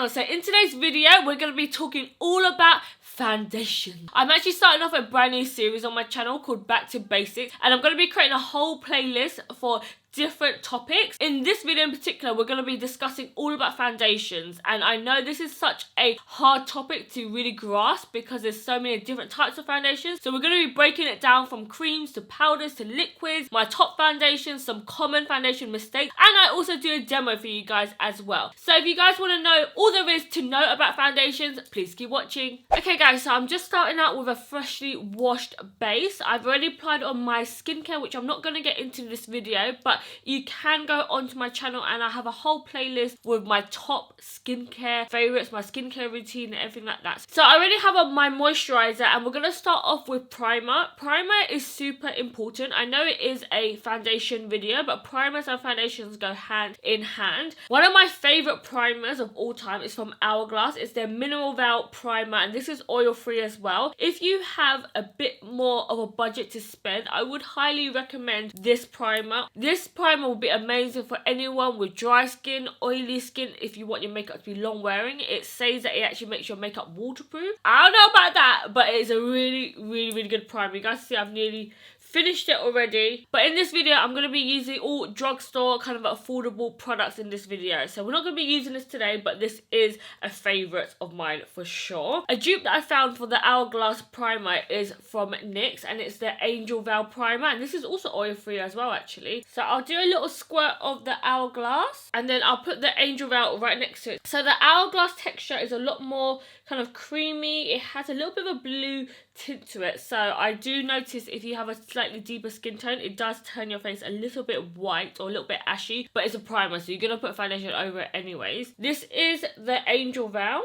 channel. So in today's video, we're going to be talking all about foundation. I'm actually starting off a brand new series on my channel called Back to Basics, and I'm going to be creating a whole playlist for different topics. In this video in particular, we're going to be discussing all about foundations, and I know this is such a hard topic to really grasp because there's so many different types of foundations. So we're going to be breaking it down from creams to powders to liquids, my top foundations, some common foundation mistakes, and I also do a demo for you guys as well. So if you guys want to know all there is to know about foundations, please keep watching. Okay guys, so I'm just starting out with a freshly washed base. I've already applied on my skincare, which I'm not going to get into this video, but you can go onto my channel and I have a whole playlist with my top skincare favorites, my skincare routine and everything like that. So I already have my moisturizer, and we're going to start off with primer. Primer is super important. I know it is a foundation video, but primers and foundations go hand in hand. One of my favorite primers of all time is from Hourglass. It's their Mineral Veil primer, and this is oil free as well. If you have a bit more of a budget to spend, I would highly recommend this primer. This primer will be amazing for anyone with dry skin, oily skin. If you want your makeup to be long wearing, it says that it actually makes your makeup waterproof. I don't know about that, but it's a really good primer. You guys see I've nearly finished it already, but in this video I'm going to be using all drugstore kind of affordable products in this video. So we're not going to be using this today, but this is a favourite of mine for sure. A dupe that I found for the Hourglass primer is from NYX, and it's the Angel Veil primer, and this is also oil free as well actually. So I'll do a little squirt of the Hourglass, and then I'll put the Angel Veil right next to it. So the Hourglass texture is a lot more kind of creamy. It has a little bit of a blue tint to it, so I do notice if you have a slightly deeper skin tone, it does turn your face a little bit white or a little bit ashy, but it's a primer, so you're gonna put foundation over it anyways. This is the Angel Veil.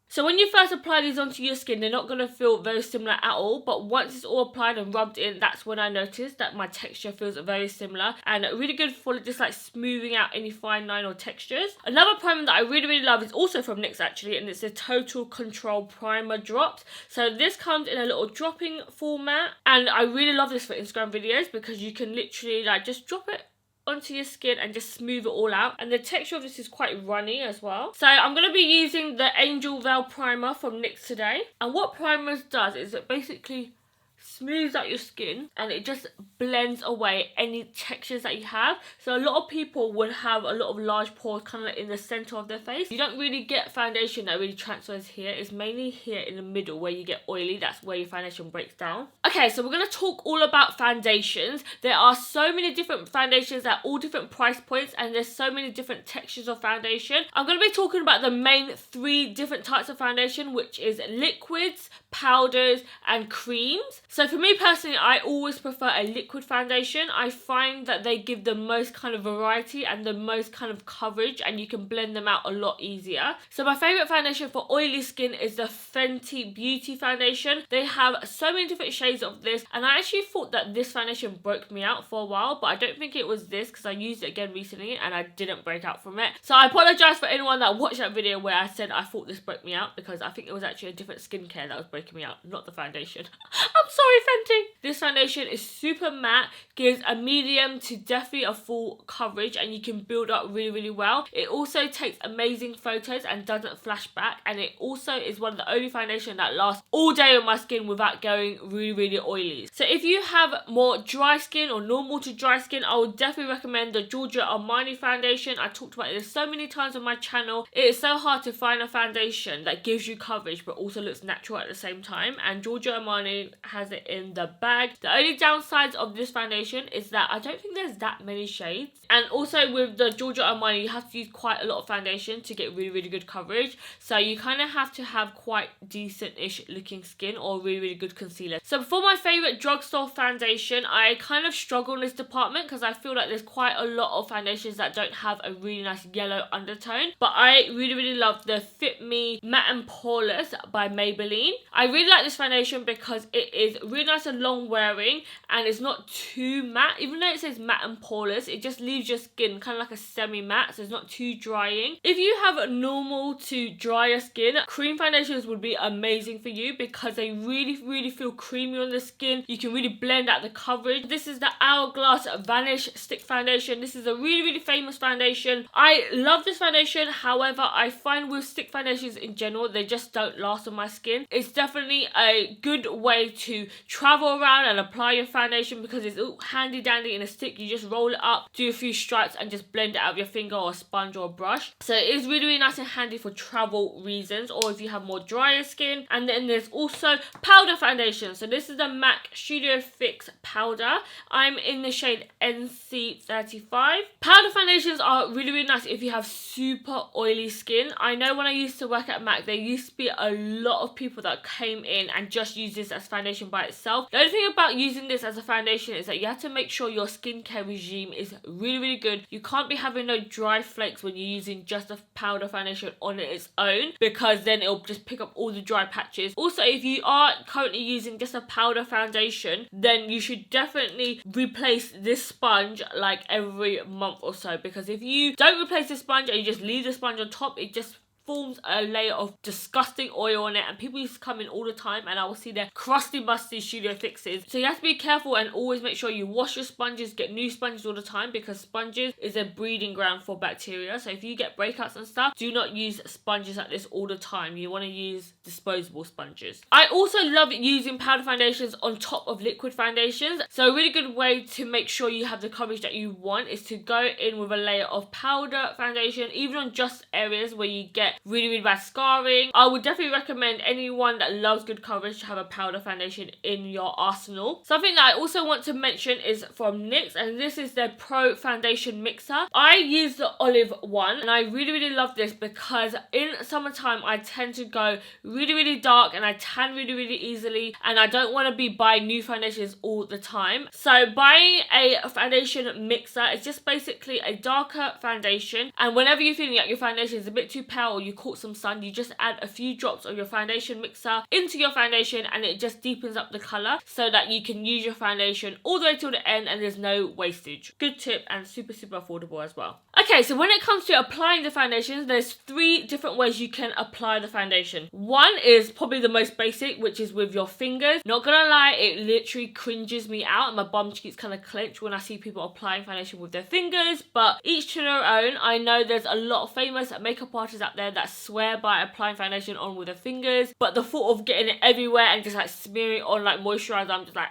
So when you first apply these onto your skin, they're not going to feel very similar at all, but once it's all applied and rubbed in, that's when I noticed that my texture feels very similar and really good for just like smoothing out any fine line or textures. Another primer that I really love is also from NYX actually, and it's the Total Control Primer Drops. So this comes in a little dropping format, and I really love this for Instagram videos because you can literally like just drop it onto your skin and just smooth it all out, and the texture of this is quite runny as well. So I'm going to be using the Angel Veil primer from NYX today, and what primers does is it basically smooths out your skin and it just blends away any textures that you have. So a lot of people would have a lot of large pores kind of like in the center of their face. You don't really get foundation that really transfers here. It's mainly here in the middle where you get oily. That's where your foundation breaks down. Okay, so we're going to talk all about foundations. There are so many different foundations at all different price points, and there's so many different textures of foundation. I'm going to be talking about the main 3 different types of foundation, which is liquids, powders and creams. So for me personally, I always prefer a liquid foundation. I find that they give the most kind of variety and the most kind of coverage, and you can blend them out a lot easier. So my favourite foundation for oily skin is the Fenty Beauty foundation. They have so many different shades of this, and I actually thought that this foundation broke me out for a while, but I don't think it was this because I used it again recently and I didn't break out from it. So I apologise for anyone that watched that video where I said I thought this broke me out, because I think it was actually a different skincare that was breaking me out, not the foundation. I'm sorry, Fenty. This foundation is super matte, gives a medium to definitely a full coverage, and you can build up really well. It also takes amazing photos and doesn't flash back, and it also is one of the only foundation that lasts all day on my skin without going really oily. So if you have more dry skin or normal to dry skin, I would definitely recommend the Giorgio Armani foundation. I talked about this so many times on my channel. It is so hard to find a foundation that gives you coverage but also looks natural at the same time, and Giorgio Armani has it in the bag. The only downsides of this foundation is that I don't think there's that many shades, and also with the Giorgio Armani you have to use quite a lot of foundation to get really good coverage, so you kind of have to have quite decent-ish looking skin or really good concealer. So for my favourite drugstore foundation, I kind of struggle in this department because I feel like there's quite a lot of foundations that don't have a really nice yellow undertone, but I really love the Fit Me Matte and Poreless by Maybelline. I really like this foundation because it is really nice and long wearing and it's not too matte. Even though it says matte and poreless, it just leaves your skin kind of like a semi-matte, so it's not too drying. If you have a normal to drier skin, cream foundations would be amazing for you because they really feel creamy on the skin. You can really blend out the coverage. This is the Hourglass Vanish stick foundation. This is a really famous foundation. I love this foundation. However, I find with stick foundations in general, they just don't last on my skin. It's definitely a good way to travel around and apply your foundation because it's all handy dandy in a stick. You just roll it up, do a few stripes and just blend it out with your finger or a sponge or a brush. So it is really nice and handy for travel reasons or if you have more drier skin. And then there's also powder foundation. So this is the MAC Studio Fix powder. I'm in the shade NC35. Powder foundations are really nice if you have super oily skin. I know when I used to work at MAC, there used to be a lot of people that came in and just use this as foundation by itself. The only thing about using this as a foundation is that you have to make sure your skincare regime is really good. You can't be having no dry flakes when you're using just a powder foundation on its own because then it'll just pick up all the dry patches. Also, if you are currently using just a powder foundation, then you should definitely replace this sponge like every month or so, because if you don't replace the sponge and you just leave the sponge on top, it just forms a layer of disgusting oil on it, and people used to come in all the time and I will see their crusty musty Studio Fixes. So you have to be careful and always make sure you wash your sponges, get new sponges all the time, because sponges is a breeding ground for bacteria. So if you get breakouts and stuff, do not use sponges like this all the time. You want to use disposable sponges. I also love using powder foundations on top of liquid foundations. So a really good way to make sure you have the coverage that you want is to go in with a layer of powder foundation, even on just areas where you get really bad scarring. I would definitely recommend anyone that loves good coverage to have a powder foundation in your arsenal. Something that I also want to mention is from NYX, and this is their Pro Foundation Mixer. I use the olive one and I really love this because in summertime I tend to go really dark and I tan really easily, and I don't want to be buying new foundations all the time. So buying a foundation mixer is just basically a darker foundation, and whenever you're feeling like your foundation is a bit too pale or you caught some sun, you just add a few drops of your foundation mixer into your foundation and it just deepens up the colour so that you can use your foundation all the way till the end and there's no wastage. Good tip and super affordable as well. Okay, so when it comes to applying the foundations, there's 3 different ways you can apply the foundation. One is probably the most basic, which is with your fingers. Not gonna lie, it literally cringes me out and my bum cheeks kind of clench when I see people applying foundation with their fingers, but each to their own. I know there's a lot of famous makeup artists out there that swear by applying foundation on with their fingers, but the thought of getting it everywhere and just like smearing it on like moisturizer, I'm just like,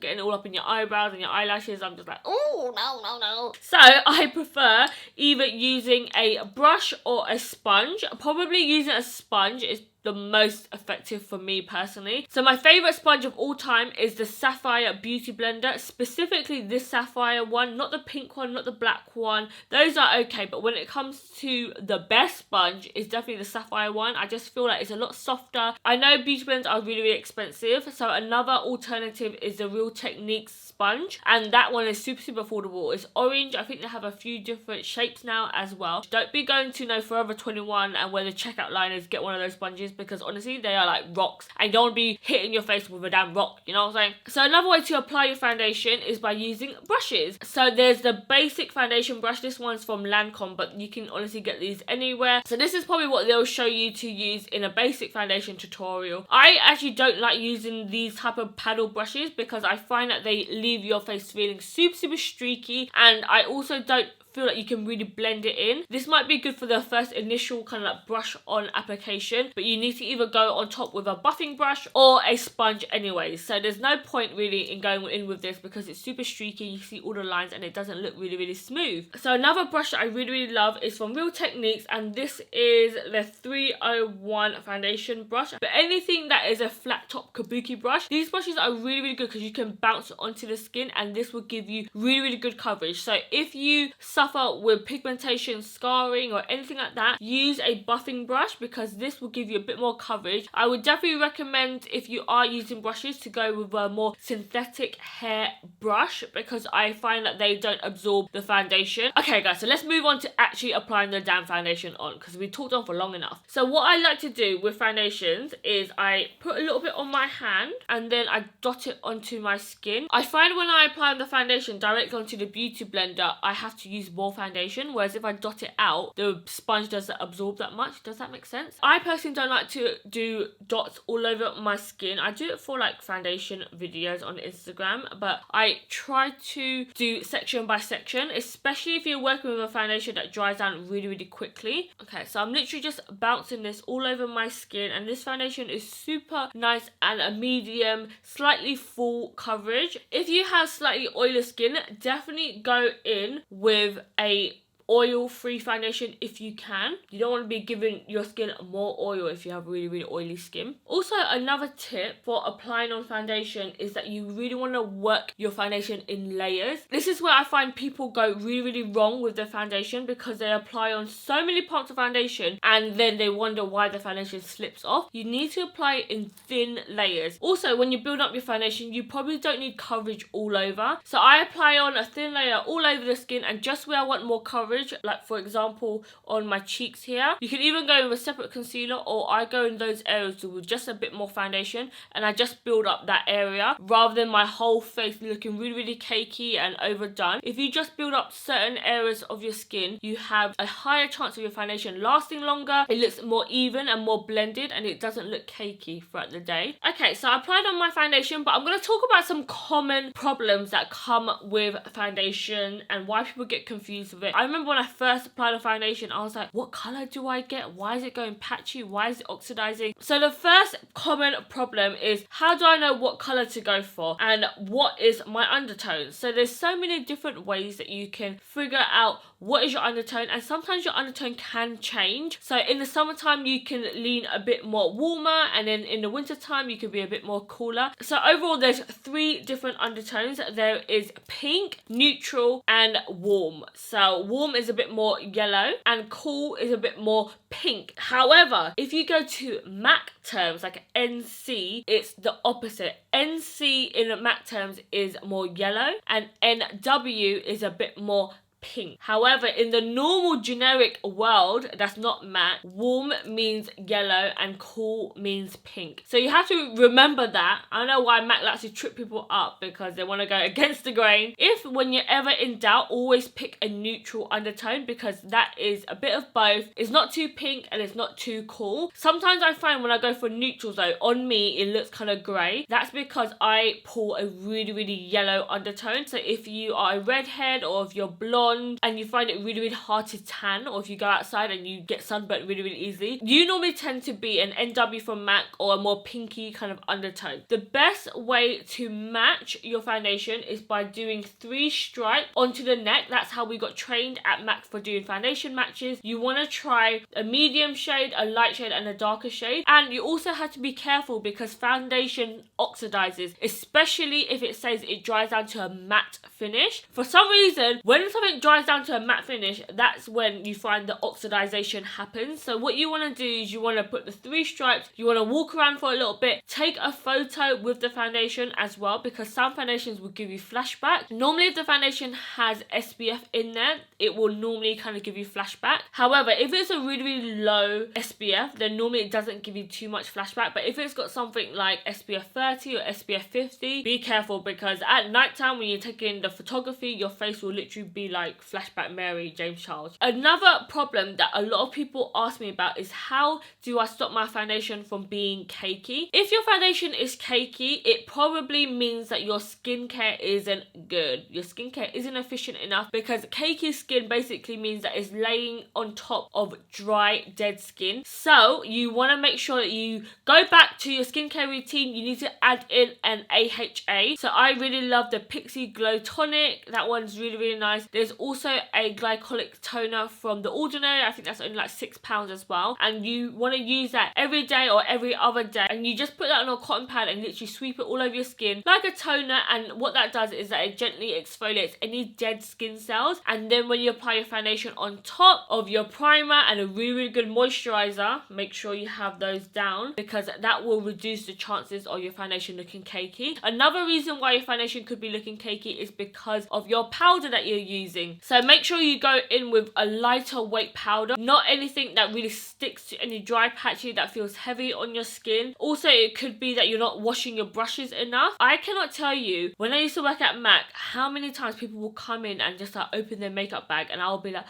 getting it all up in your eyebrows and your eyelashes, I'm just like, oh no. So I prefer either using a brush or a sponge. Probably using a sponge is the most effective for me personally. So my favourite sponge of all time is the Sapphire Beauty Blender, specifically this Sapphire one, not the pink one, not the black one. Those are okay, but when it comes to the best sponge, it's definitely the Sapphire one. I just feel like it's a lot softer. I know beauty blends are really expensive, so another alternative is the Real Techniques sponge, and that one is super affordable. It's orange. I think they have a few different shapes now as well. Don't be going to no Forever 21 and where the checkout line is, get one of those sponges, because honestly they are like rocks and you don't want to be hitting your face with a damn rock, you know what I'm saying? So another way to apply your foundation is by using brushes. So there's the basic foundation brush. This one's from Lancome, but you can honestly get these anywhere. So this is probably what they'll show you to use in a basic foundation tutorial. I actually don't like using these type of paddle brushes because I find that they leave your face feeling super streaky, and I also don't feel like you can really blend it in. This might be good for the first initial kind of like brush on application, but you need to either go on top with a buffing brush or a sponge anyways. So there's no point really in going in with this because it's super streaky. You see all the lines and it doesn't look really smooth. So another brush that I really love is from Real Techniques, and this is the 301 foundation brush. But anything that is a flat top kabuki brush, these brushes are really good because you can bounce onto the skin and this will give you really good coverage. So if you suffer with pigmentation, scarring or anything like that, use a buffing brush because this will give you a bit more coverage. I would definitely recommend, if you are using brushes, to go with a more synthetic hair brush because I find that they don't absorb the foundation. Okay guys, so let's move on to actually applying the damn foundation on because we talked on for long enough. So what I like to do with foundations is I put a little bit on my hand and then I dot it onto my skin. I find when I apply the foundation directly onto the beauty blender, I have to use more foundation, whereas if I dot it out, the sponge doesn't absorb that much. Does that make sense? I personally don't like to do dots all over my skin. I do it for like foundation videos on Instagram, but I try to do section by section, especially if you're working with a foundation that dries down really, really quickly. Okay, so I'm literally just bouncing this all over my skin, and this foundation is super nice and a medium, slightly full coverage. If you have slightly oily skin, definitely go in with a oil-free foundation if you can. You don't want to be giving your skin more oil if you have really, really oily skin. Also, another tip for applying on foundation is that you really want to work your foundation in layers. This is where I find people go really, really wrong with their foundation because they apply on so many parts of foundation and then they wonder why the foundation slips off. You need to apply it in thin layers. Also, when you build up your foundation, you probably don't need coverage all over. So I apply on a thin layer all over the skin, and just where I want more coverage, like for example on my cheeks here, you can even go with a separate concealer, or I go in those areas with just a bit more foundation and I just build up that area rather than my whole face looking really, really cakey and overdone. If you just build up certain areas of your skin, you have a higher chance of your foundation lasting longer, it looks more even and more blended, and it doesn't look cakey throughout the day. Okay, so I applied on my foundation, but I'm going to talk about some common problems that come with foundation and why people get confused with it. I remember when I first applied a foundation, I was like, what colour do I get? Why is it going patchy? Why is it oxidizing? So the first common problem is, how do I know what colour to go for and what is my undertone? So there's so many different ways that you can figure out what is your undertone, and sometimes your undertone can change. So in the summertime you can lean a bit more warmer, and then in the winter time you can be a bit more cooler. So overall there's 3 different undertones. There is pink, neutral and warm. So warm is a bit more yellow and cool is a bit more pink. However, if you go to MAC terms like NC, it's the opposite. NC in MAC terms is more yellow and NW is a bit more pink. However, in the normal generic world that's not MAC, warm means yellow and cool means pink. So you have to remember that. I don't know why MAC likes to trip people up because they want to go against the grain. If when you're ever in doubt, always pick a neutral undertone because that is a bit of both. It's not too pink and it's not too cool. Sometimes I find when I go for neutrals though, on me it looks kind of grey. That's because I pull a really, really yellow undertone. So if you are a redhead or if you're blonde and you find it really, really hard to tan, or if you go outside and you get sunburnt really, really easily, you normally tend to be an NW from MAC or a more pinky kind of undertone. The best way to match your foundation is by doing 3 stripes onto the neck. That's how we got trained at MAC for doing foundation matches. You want to try a medium shade, a light shade and a darker shade, and you also have to be careful because foundation oxidizes, especially if it says it dries down to a matte finish. For some reason, when something dries down to a matte finish, that's when you find the oxidization happens. So what you want to do is you want to put the 3 stripes, you want to walk around for a little bit, take a photo with the foundation as well, because some foundations will give you flashback. Normally if the foundation has SPF in there, it will normally kind of give you flashback. However, if it's a really, really low SPF, then normally it doesn't give you too much flashback. But if it's got something like SPF 30 or SPF 50, be careful because at nighttime when you're taking the photography, your face will literally be like flashback Mary, James Charles. Another problem that a lot of people ask me about is how do I stop my foundation from being cakey? If your foundation is cakey, it probably means that your skincare isn't good. Your skincare isn't efficient enough, because cakey skin basically means that it's laying on top of dry, dead skin. So you want to make sure that you go back to your skincare routine. You need to add in an AHA. So I really love the Pixie Glow Tonic. That one's really, really nice. There's also a glycolic toner from The Ordinary. I think that's only like £6 as well. And you want to use that every day or every other day. And you just put that on a cotton pad and literally sweep it all over your skin like a toner. And what that does is that it gently exfoliates any dead skin cells. And then when you apply your foundation on top of your primer and a really, really good moisturizer, make sure you have those down, because that will reduce the chances of your foundation looking cakey. Another reason why your foundation could be looking cakey is because of your powder that you're using. So make sure you go in with a lighter weight powder, not anything that really sticks to any dry patchy that feels heavy on your skin. Also, it could be that you're not washing your brushes enough. I cannot tell you, when I used to work at MAC, how many times people will come in and just like open their makeup bag and I'll be like,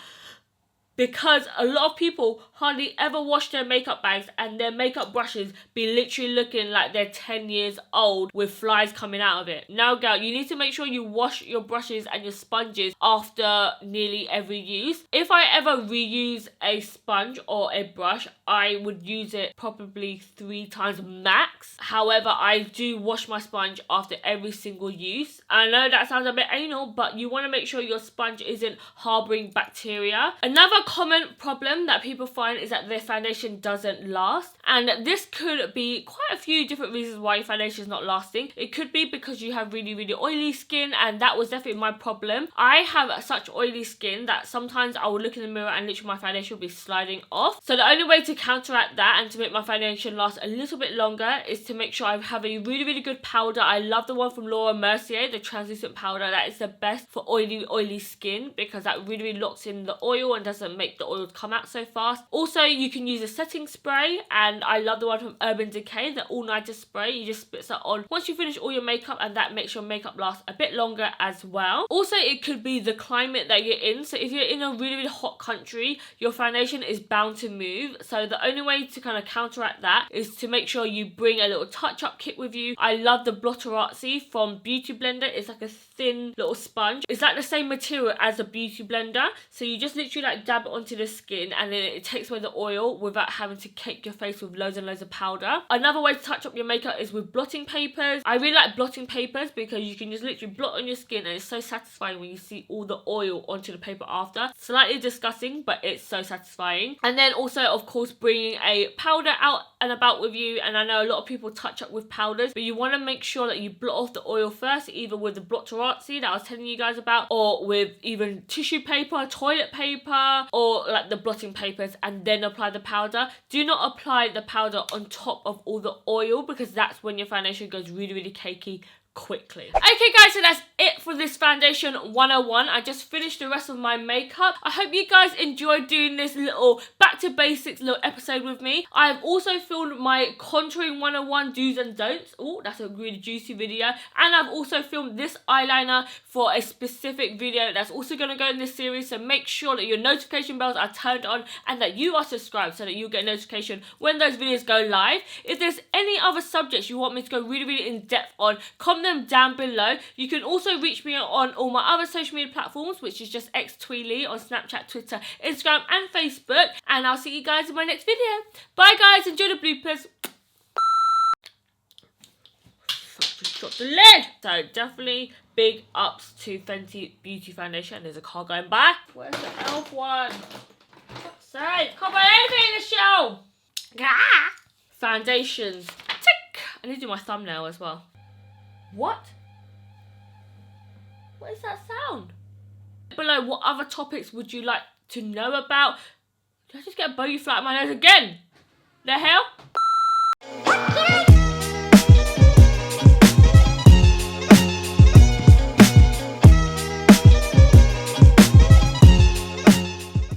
because a lot of people hardly ever wash their makeup bags and their makeup brushes be literally looking like they're 10 years old with flies coming out of it. Now, girl, you need to make sure you wash your brushes and your sponges after nearly every use. If I ever reuse a sponge or a brush, I would use it probably 3 times max. However, I do wash my sponge after every single use. I know that sounds a bit anal, but you want to make sure your sponge isn't harboring bacteria. Another common problem that people find is that their foundation doesn't last, and this could be quite a few different reasons why your foundation is not lasting. It could be because you have really, really oily skin, and that was definitely my problem. I have such oily skin that sometimes I will look in the mirror and literally my foundation will be sliding off. So the only way to counteract that and to make my foundation last a little bit longer is to make sure I have a really, really good powder. I love the one from Mercier, the translucent powder. That is the best for oily skin, because that really, really locks in the oil and doesn't make the oils come out so fast. Also, you can use a setting spray, and I love the one from Urban Decay, the all-nighter spray. You just spritz that on once you finish all your makeup, and that makes your makeup last a bit longer as well. Also, it could be the climate that you're in. So if you're in a really, really hot country, your foundation is bound to move. So the only way to kind of counteract that is to make sure you bring a little touch-up kit with you. I love the Blotterazzi from Beauty Blender. It's like a thin little sponge. It's like the same material as a Beauty Blender. So you just literally like dab it onto the skin, and then it takes away the oil without having to cake your face with loads and loads of powder. Another way to touch up your makeup is with blotting papers. I really like blotting papers because you can just literally blot on your skin, and it's so satisfying when you see all the oil onto the paper after. Slightly disgusting, but it's so satisfying. And then also, of course, bringing a powder out and about with you. And I know a lot of people touch up with powders, but you want to make sure that you blot off the oil first, either with the Blotterazzi that I was telling you guys about, or with even tissue paper, toilet paper, or like the blotting papers, and then apply the powder. Do not apply the powder on top of all the oil, because that's when your foundation goes really, really cakey quickly. Okay guys, so that's it for this foundation 101. I just finished the rest of my makeup. I hope you guys enjoyed doing this little back to basics little episode with me. I've also filmed my contouring 101 do's and don'ts. Oh, that's a really juicy video. And I've also filmed this eyeliner for a specific video that's also going to go in this series. So make sure that your notification bells are turned on and that you are subscribed so that you'll get a notification when those videos go live. If there's any other subjects you want me to go really, really in depth on, comment them down below. You can also reach me on all my other social media platforms, which is just Thuyl on Snapchat, Twitter, Instagram and Facebook. And I'll see you guys in my next video. Bye guys, enjoy the bloopers. Just dropped the lid. So definitely big ups to Fenty Beauty Foundation. There's a car going by. Where's the e.l.f. one? Say, can't buy anything in the show. Ah. Foundations. Tick. I need to do my thumbnail as well. What? What is that sound? Below, what other topics would you like to know about? Did I just get a bogey fly at my nose again? The hell?